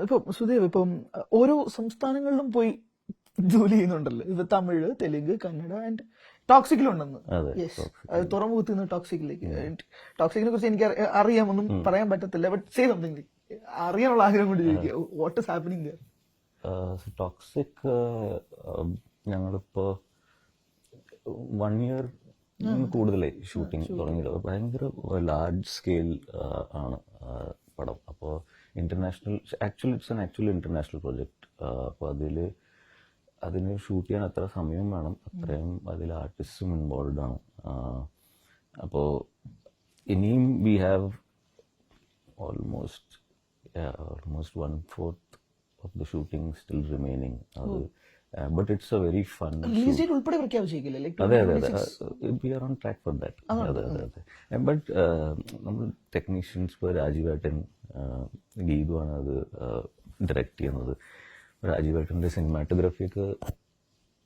ഇപ്പം സുദേവ്, ഇപ്പം ഓരോ സംസ്ഥാനങ്ങളിലും പോയി ജോലി ചെയ്യുന്നുണ്ടല്ലോ. ഇപ്പൊ തമിഴ്, തെലുങ്ക്, കന്നഡ ആൻഡ് ടോക്സിക്കിലുണ്ടെന്ന്. അതെ, യെസ്, തുറമുഖത്ത് നിന്ന് ടോക്സിക്കിലേക്ക്. ടോക്സിക്കിനെ കുറിച്ച് എനിക്ക് അറിയാം, ഒന്നും പറയാൻ പറ്റത്തില്ല. ബട്ട് സേ സംതിങ്, അറിയാനുള്ള ആഗ്രഹം കൊണ്ട് ചോദിക്കുക, what is happening there? Toxic ഞങ്ങളിപ്പോ 1 year കൂടുതലായി ഷൂട്ടിംഗ് തുടങ്ങിയത്. ഭയങ്കര ലാർജ് സ്കെയിൽ ആണ് പടം. അപ്പോൾ ഇന്റർനാഷണൽ, ആക്ച്വലി ഇന്റർനാഷണൽ പ്രോജക്റ്റ്. അപ്പോൾ അതിന് ഷൂട്ട് ചെയ്യാൻ അത്ര സമയം വേണം, അത്രയും അതിൽ ആർട്ടിസ്റ്റും ഇൻവോൾവ് ആണ്. അപ്പോൾ ഇനിയും we have almost 1/4 of the shooting still remaining. But it's a very fun release date ഉൾപ്പെടെ പ്രഖ്യാപിച്ചേക്കില്ലേ? അതെ we are on track for that. അതെ ബട്ട് നമ്മൾ ടെക്നീഷ്യൻസ്, ഇപ്പോൾ രാജീവേട്ടൻ, ഗീതുവാണ് അത് ഡയറക്റ്റ് ചെയ്യുന്നത്. രാജീവേട്ടൻ്റെ സിനിമാറ്റോഗ്രാഫിയൊക്കെ,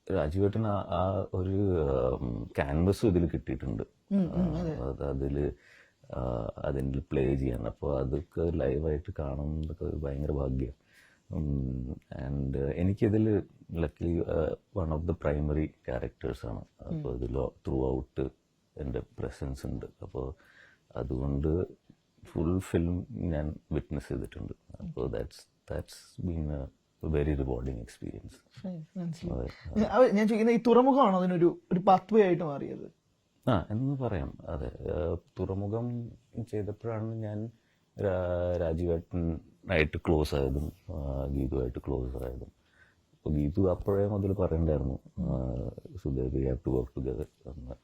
രാജീവേട്ടൻ ആ ഒരു ക്യാൻവസും ഇതിൽ കിട്ടിയിട്ടുണ്ട്, അതിൽ പ്ലേ ചെയ്യാൻ. അപ്പോൾ അതൊക്കെ ലൈവായിട്ട് കാണുന്നതൊക്കെ ഭയങ്കര ഭാഗ്യം. ആൻഡ് എനിക്കിതിൽ luckily one of the primary ക്യാരക്ടേഴ്സാണ്. അപ്പോൾ ഇതിൽ ത്രൂ ഔട്ട് എൻ്റെ പ്രസൻസ് ഉണ്ട്. അപ്പോൾ അതുകൊണ്ട് ഫുൾ ഫിലിം ഞാൻ വിറ്റ്നസ് ചെയ്തിട്ടുണ്ട്. അപ്പോൾ that's been A very rewarding experience. ഞാൻ ചോദിക്കുന്നത്, ഈ തുറമുഖമാണോ അതിനൊരു പാത്വേ ആയിട്ട് മാറിയത്? എന്ന് പറയാം. അതെ, തുറമുഖം ചെയ്തപ്പോഴാണ് ഞാൻ രാജീവേട്ടനായിട്ട് ക്ലോസ് ആയതും ഗീതുവായിട്ട് ക്ലോസ് ആയതും. അപ്പോൾ ഗീതു അപ്പോഴേ മുതൽ പറയണ്ടായിരുന്നു, Sudev we have to work together,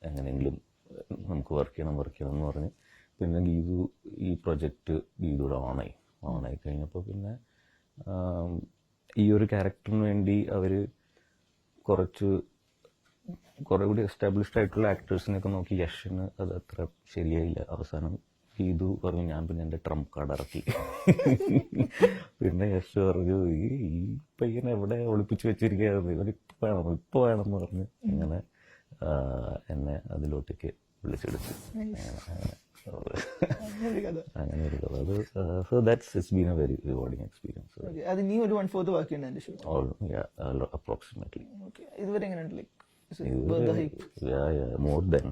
എങ്ങനെയെങ്കിലും നമുക്ക് വർക്ക് ചെയ്യണം എന്ന് പറഞ്ഞ്. പിന്നെ ഗീതു ഈ പ്രൊജക്റ്റ് ഗീതുവിടെ ഓണായി കഴിഞ്ഞപ്പോൾ പിന്നെ ഈ ഒരു ക്യാരക്ടറിന് വേണ്ടി അവർ കുറെ കൂടി എസ്റ്റാബ്ലിഷ്ഡ് ആയിട്ടുള്ള ആക്ടേഴ്സിനൊക്കെ നോക്കി. യഷിന് അത് അത്ര ശരിയായില്ല. അവസാനം ഗീതു പറഞ്ഞു, ഞാൻ പിന്നെ എൻ്റെ ട്രംപ് കാർഡ് ഇറക്കി. പിന്നെ യശ് പറഞ്ഞു, ഈ പയ്യനെ എവിടെ ഒളിപ്പിച്ച് വെച്ചിരിക്കുകയായിരുന്നു, ഇപ്പൊ വേണമെന്ന് പറഞ്ഞ് അങ്ങനെ എന്നെ അതിലോട്ടേക്ക് വിളിച്ചെടുത്തു. അങ്ങനെ ഒരു കഥ. അത് so it's been A very rewarding experience. അത് നീ ഒരു 1/4 ബാക്കിയുണ്ട് അപ്രോക്സിമേറ്റ്ലി. ഇതുവരെ എങ്ങനെയുണ്ട്? more than